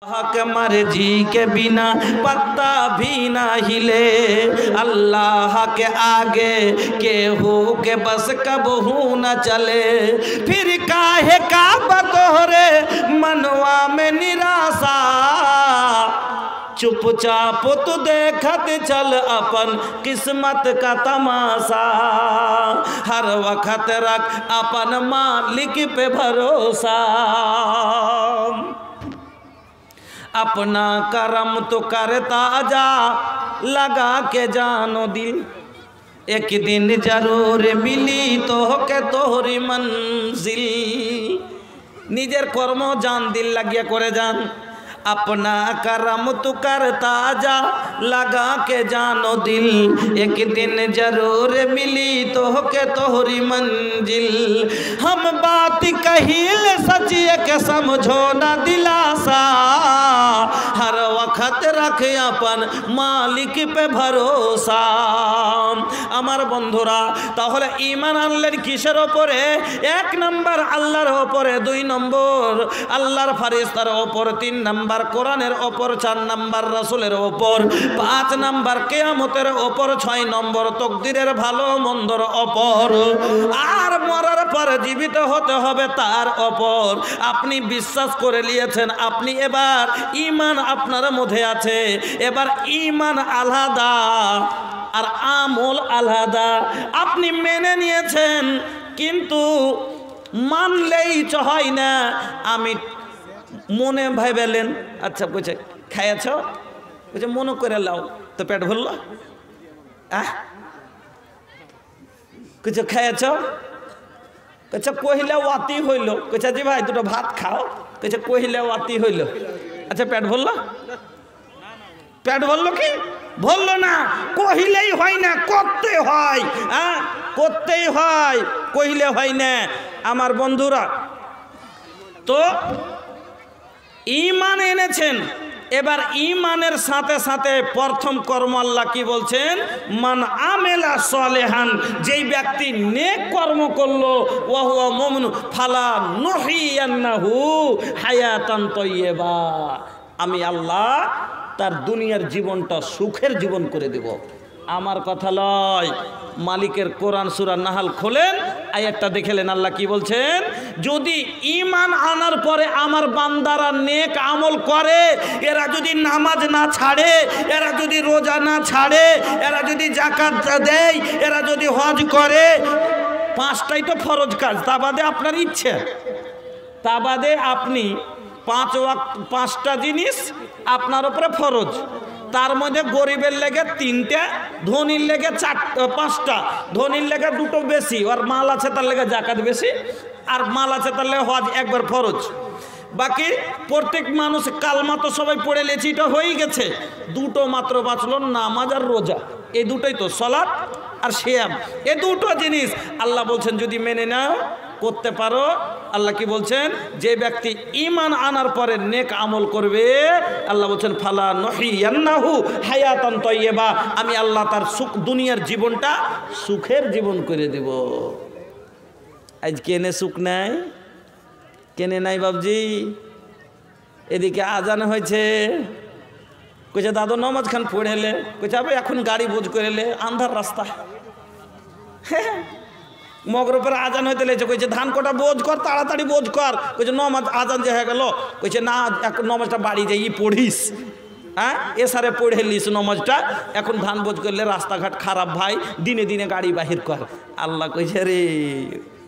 हक मर्जी के बिना पत्ता भी ना हिले, अल्लाह के आगे केहू के बस कबहू न चले। फिर काहे का बतोरे मनवा में निराशा, चुपचाप तो देखत चल अपन किस्मत का तमाशा। हर वक्त रख अपन मालिक पे भरोसा, अपना करम तो करता जा लगा के जानो दिल, एक दिन जरूर मिली तो के तोहरी मंजिल। निजेर कर्म जान दिल लगिया करे जान, अपना करम तू करता जा लगा के जानो दिल, एक दिन जरूर मिली तो के तोहरी मंजिल। हम बात कहिल सचिए के समझो ना दिलासा, हर वक्त रख अपन मालिक पे भरोसा। আমার বন্ধুরা, তাহলে ঈমান আনলেন কিসের উপরে? এক নম্বর আল্লাহর উপরে, দুই নম্বর আল্লাহর ফেরেশতার উপর, তিন নম্বর কোরআনের উপর, চার নম্বর রাসূলের উপর, পাঁচ নম্বর কিয়ামতের উপর, ছয় নম্বর তকদিরের ভালো মন্দর উপর, আর মরার পর জীবিত হতে হবে তার উপর। আপনি বিশ্বাস করে নিয়েছেন, আপনি এবার ঈমান আপনার মধ্যে আছে। এবার ঈমান আলাদা আর আমল আলাদা। আপনি মেনে নিয়েছেন কিন্তু মানলেই হয় না। আমি মনে ভাইবেলেন, আচ্ছা বলছে খাইয়াছ, বলছে মনে করে লাও তো পেট ভরল। কিছু খাইয়াছ, কইছে কহিলে ওয়াতি হইল। কইছে জি ভাই দুটো ভাত খাও। কইছে কহিলে ওয়াতি হইল। আচ্ছা পেট ভরল? পেট ভরল কি? ভরল না। কহিলেই হয় না, করতে হয়। হ্যাঁ, করতেই হয়, কহিলে হয় না। আমার বন্ধুরা, তো ঈমান এনেছেন, এবার ঈমানের সাথে সাথে প্রথম কর্ম আল্লাহ কি বলছেন? মান আমেলা সালেহান, যেই ব্যক্তি নেক কর্ম করলো, ওয়া হুয়া মুমিন ফালা নুহিয়ান্নাহু হায়াতান তাইয়্যিবা, আমি আল্লাহ তার দুনিয়ার জীবনটা সুখের জীবন করে দেব। আমার কথা লয়, মালিকের কোরআন সূরা নাহাল খোলেন, আয়াতটা দেখলেন আল্লাহ কি বলছেন? যদি ঈমান আনার পরে আমার বান্দারা নেক আমল করে, এরা যদি নামাজ না ছাড়ে, এরা যদি রোজা না ছাড়ে, এরা যদি যাকাত দেয়, এরা যদি হজ করে, পাঁচটাই তো ফরজ কাজ, তা বাদে আপনার ইচ্ছে, তা বাদে আপনি পাঁচটা জিনিস আপনার উপরে ফরজ, তার মধ্যে গরিবের লেগে তিনটে, ধনীর লেগে পাঁচটা, ধনীর লেগে দুটো বেশি, আর মাল আছে তার লেগে যাকাত বেশি, আর মাল আছে তার লেগে হজ একবার ফরজ। বাকি প্রত্যেক মানুষ কালমা তো সবাই পড়ে লেছি, এটা হয়ে গেছে। দুটো মাত্র বাঁচলো, নামাজ আর রোজা, এই দুটোই তো, সালাত আর সিয়াম, এই দুটো জিনিস আল্লাহ বলছেন যদি মেনে নাও, করতে পারো, আল্লাহ কি বলছেন? যে ব্যক্তি ঈমান আনার পরে নেক আমল করবে, আল্লাহ বলছেন ফালা নুহিয়ান্নাহু হায়াতান তাইয়্যিবা, আমি আল্লাহ তার সুখ দুনিয়ার জীবনটা সুখের জীবন করে দেব। আজ কেনে সুখ নাই? কেনে নাই বাবজি? এদিকে আজান হয়েছে, কইছে দাদু নমাজ খান পড়েলে, কইছে আবে এখন গাড়ি বোঝ করেলে, আন্ধার রাস্তা। হ্যাঁ, মগরবের আজান হইতে লেগেছে, কইছে ধান কোটা বোঝ কর, তাড়াতাড়ি বোঝ কর। কইছে নমাজ আজান যে হয়ে গেল, কইছে না এখন নমাজটা বাড়ি যাই পড়িস। হ্যাঁ, এসারে পড়ে লিস নমাজটা, এখন ধান বোঝ করলে রাস্তাঘাট খারাপ ভাই, দিনে দিনে গাড়ি বাহির কর। আল্লাহ কইছে রে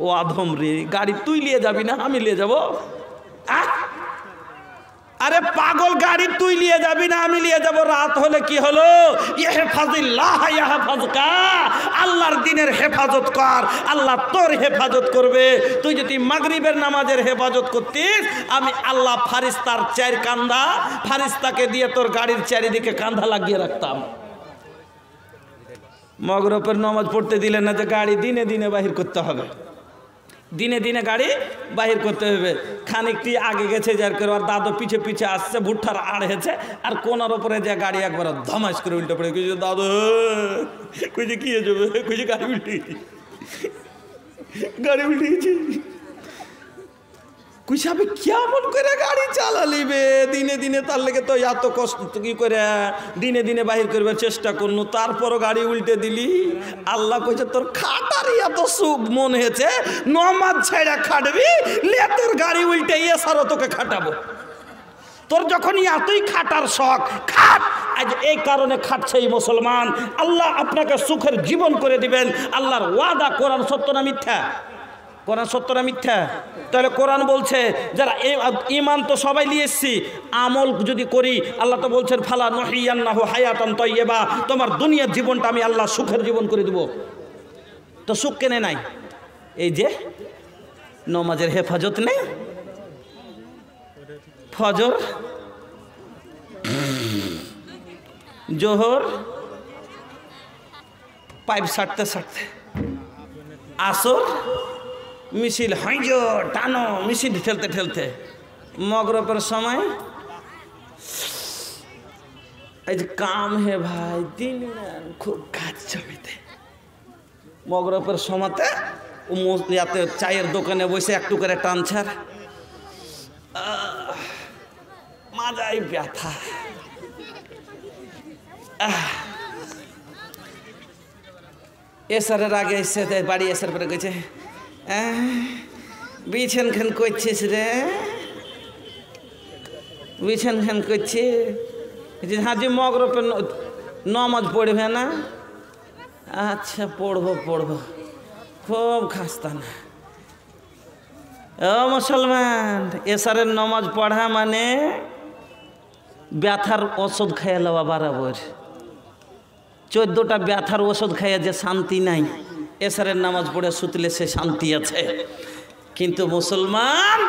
ও আধম রে, গাড়ি তুই নিয়ে যাবি না আমি নিয়ে যাবো? আরে পাগল, গাড়ি তুই নিয়ে যাবি না আমি নিয়ে যাবো। রাত হলে কি হলো? ইহফাজিল্লাহ ইয়াহফাজকা, আল্লাহর দ্বীনের হেফাজত কর, আল্লাহ তোর হেফাজত করবে। তুই যদি মাগরিবের নামাজের হেফাজত করতিস, আমি আল্লাহ ফারিস্তার চার কান্দা, ফারিস্তাকে দিয়ে তোর গাড়ির চারিদিকে কান্দা লাগিয়ে রাখতাম। মাগরিবের নামাজ পড়তে দিলেন না, যে গাড়ি দিনে দিনে বাহির করতে হবে, দিনে দিনে গাড়ি বাহির করতে হবে। খানিকটি আগে গেছে, যার করে আর দাদু পিছে পিছে আসছে, ভুট্টার আড় হয়েছে, আর কোনার ওপরে যে গাড়ি একবার ধমাস করে উল্টে পড়ে, কইছে দাদু, কইছে কি হয়ে যাবে, কইছে গাড়ি উল্টে গেছে। কুইসাবে কেমন করে গাড়ি চালালিবে দিনে দিনে, তার লেগে তো এত কষ্ট কি করে দিনে দিনে বাহির করবার চেষ্টা করনু, তারপরও গাড়ি উল্টে দিলি। আল্লাহ কইছে তোর খাটারই এত সুখ মন হয়েছে, নমাজ ছেড়ে খাটবি, লে তোর গাড়ি উল্টে সারও তোকে খাটাবো। তোর যখন এতই খাটার শখ, খাট। আজ এই কারণে খাটছে এই মুসলমান। আল্লাহ আপনাকে সুখের জীবন করে দিবেন, আল্লাহর ওয়াদা। কোরআন সত্য না মিথ্যা? কোরআন সত্য না মিথ্যা? তাহলে কোরআন বলছে যারা ঈমান তো সবাই নিয়ে এসছি, আমল যদি করি, আল্লাহ তো বলছেন ফালা নহিয়ান্নাহু হায়াতান তাইয়্যিবা, তোমার দুনিয়ার জীবনটা আমি আল্লাহ সুখের জীবন করে দেব। তো সুখ কেনে নাই? এই যে নমাজের হেফাজত নেই, ফজর জোহর পাইপ সারতে সারতে, আসর মিছিল হাইজ টানো, মিছিল ঠেলতে ঠেলতে, মগরবের সময় এই যে কাম হে ভাই, দিন খুব কাজ জমিতে, মগরবের সময়তে চায়ের দোকানে বসে একটু করে টানছার, মাজাই ব্যথা। এসারের আগে এসে বাড়ি এসার পরে গেছে, বিছান খান করছিস রে, বিছান খান করছি। হাজি মগরবে নমাজ পড়বে না? আচ্ছা পড়বো পড়বো, খুব খাস্তা না। ও মুসলমান, এসারের নমাজ পড়া মানে ব্যথার ওষুধ খাইয়া লওয়া বরাবর। 14টা ব্যথার ওষুধ খাইয়া যে শান্তি নাই, এসারের নামাজ পড়ে সুতলে সে শান্তি আছে। কিন্তু মুসলমান,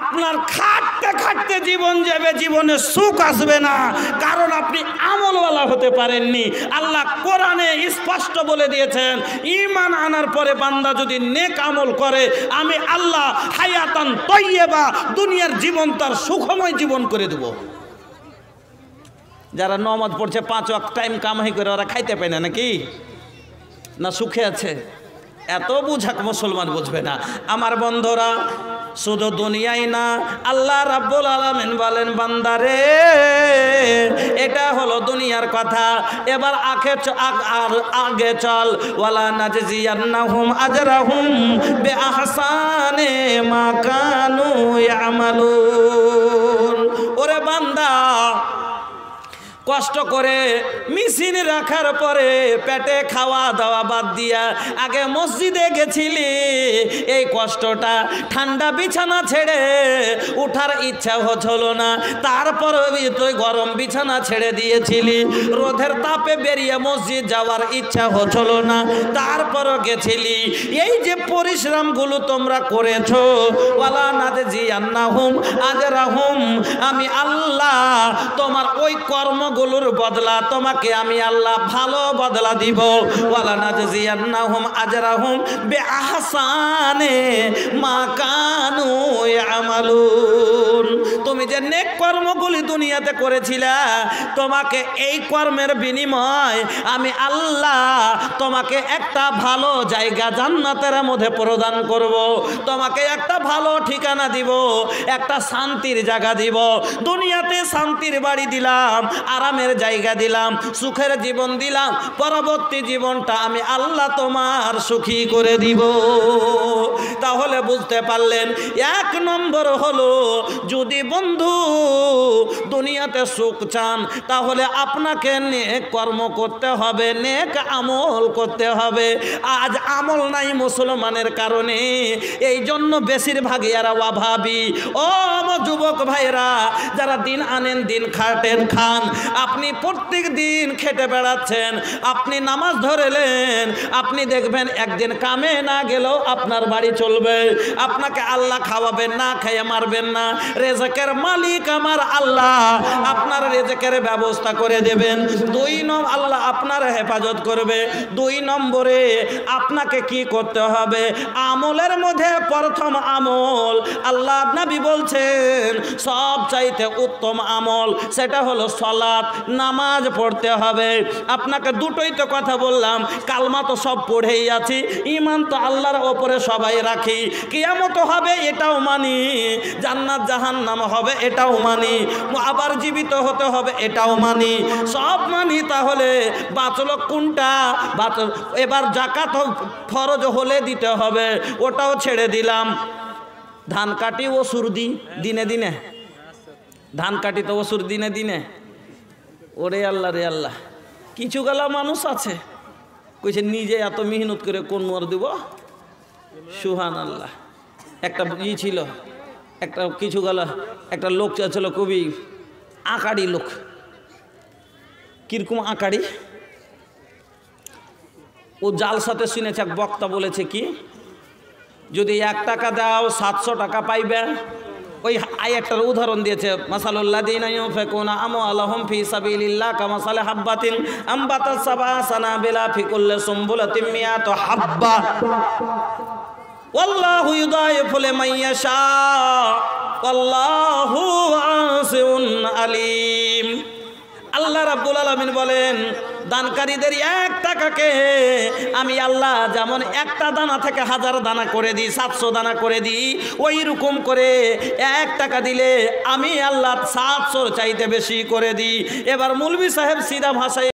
আপনার খাটতে খাটতে জীবন যাবে, জীবনে সুখ আসবে না, কারণ আপনি আমলওয়ালা হতে পারেননি। আল্লাহ কোরআনে স্পষ্ট বলে দিয়েছেন, ঈমান আনার পরে বান্দা যদি নেক আমল করে, আমি আল্লাহ হায়াতান তাইয়্যিবা, দুনিয়ার জীবন তার সুখময় জীবন করে দেব। যারা নমাজ পড়ছে 5 ওয়াক্ত টাইম কামাই করে, ওরা খাইতে পায় না নাকি? না সুখে আছে? এত বুঝাক মুসলমান বুঝবে না। আমার বন্ধুরা, শুধু দুনিয়াই না, আল্লাহ রাব্বুল আলামিন বলেন বান্দারে, এটা হলো দুনিয়ার কথা, এবার আগে চল। ওয়ালা নাজজিয়ান্নাহুম আজরাহুম বিআহসানি মা কানু ইয়ামালুন। ওরে বান্দা, কষ্ট করে মেশিন রাখার পরে পেটে খাওয়া দাওয়া বাদ দিয়া আগে মসজিদে গেছিলি, এই কষ্টটা ঠান্ডা বিছানা ছেড়ে উঠার ইচ্ছা হচ্ছিল না, তারপরে তুই গরম বিছানা ছেড়ে দিয়েছিলি, রোদের তাপে বেরিয়ে মসজিদ যাওয়ার ইচ্ছা হচ্ছিল না, তারপরও গেছিলি। এই যে পরিশ্রমগুলো তোমরা করেছো, ওয়ালা নাজজিয়ান্নাহুম আজরাহুম, আমি আল্লাহ তোমার ওই কর্মগুলোর বদলা তোমাকে আমি আল্লাহ ভালো বদলা দিব। ওয়ালা নাজজিয়ান্নাহুম আজরাহুম বিআহসানি মা কানু ইয়ামালুন। তুমি যে নেক কর্মগুলি দুনিয়াতে করেছিলা, তোমাকে এই কর্মের বিনিময় আমি আল্লাহ তোমাকে একটা ভালো জায়গা জান্নাতের মধ্যে প্রদান করব, তোমাকে একটা ভালো ঠিকানা দিব, একটা শান্তির জায়গা দিব। দুনিয়াতে শান্তির বাড়ি দিলাম, আরামের জায়গা দিলাম, সুখের জীবন দিলাম, পরবর্তী জীবনটা আমি আল্লাহ তোমার সুখী করে দিব। তাহলে বুঝতে পারলেন, 1 নম্বর হলো, যদি বন্ধু দুনিয়াতে সুখ চান, তাহলে আপনাকে নেক কর্ম করতে হবে, নেক আমল করতে হবে। আজ আমল নাই মুসলমানের কারণে, এই জন্য বেশিরভাগই এরা অভাবী। ও যুবক ভাইরা, যারা দিন আনেন দিন খান, আপনি প্রত্যেক দিন খেটে বেড়াচ্ছেন, আপনি নামাজ ধরেলেন, আপনি দেখবেন একদিন কামে না গেলেও আপনার বাড়ি চলবে, আপনাকে আল্লাহ খাওয়াবেন না, খেয়ে মারবেন না। রেজকের মালিক আমার আল্লাহ, আপনার রিজিকের ব্যবস্থা করে দেবেন। 2 নম্বর আল্লাহ আপনার হেফাজত করবে। 2 নম্বরে আপনাকে কি করতে হবে? আমলের মধ্যে প্রথম আমল আল্লাহ নবী বলছেন সব চাইতে উত্তম আমল সেটা হলো সালাত, নামাজ পড়তে হবে। আপনাকে দুটোই তো কথা বললাম, কালমা তো সব পড়েই আছি, ঈমান তো আল্লাহর ওপরে সবাই রাখি, কিয়ামত হবে এটাও মানি, জান্নাত জাহান্নাম হবে এটাও মানি, আবার জীবিত হতে হবে এটাও মানি, সব মানি। তাহলে বাঁচলো কোনটা? এবার যাকাত ফরজ হলে দিতে হবে, ওটাও ছেড়ে দিলাম। ধান কাটি ওসুর দি দিনে দিনে, ধান কাটি তো ওসুর দিনে দিনে। ওরে আল্লাহ রে আল্লাহ, কিছু গেলা মানুষ আছে কইছে নিজে এত মেহনত করে কোন মর দিব। সুহান আল্লাহ। একটা ছিল, একটা কিছু গেলা একটা লোক ছিল খুবই আঁকাড়ি লোক। কিরকম আঁকাড়ি? ও জালসাতে শুনেছে এক বক্তা বলেছে কি, যদি 1 টাকা দাও 700 টাকা পাইবে। ওই আয়াতটার উদাহরণ দিয়েছে, মাসালুল্লাযীনা ইউনফিকুনা আমওয়ালাহুম ফি সাবিলিল্লাহ কামাসালি হাববাতিন আমবাতাস সাবআ সানাবিলা ফি কুল্লি সুমবুলাতিন মিয়াতু হাব্বা ওয়াল্লাহু ইউদাইফু লিমান ইয়াশা ওয়াল্লাহু ওয়াসিউন আলীম। আল্লাহ রাব্বুল আলামিন বলেন দানকারীদের 1 টাকাকে আমি আল্লাহ যেমন 1টা দানা থেকে 1000 দানা করে দিই, 700 দানা করে দিই, ওই রকম করে 1 টাকা দিলে আমি আল্লাহ 700 চাইতে বেশি করে দিই। এবার মৌলভী সাহেব সিধা ভাষায়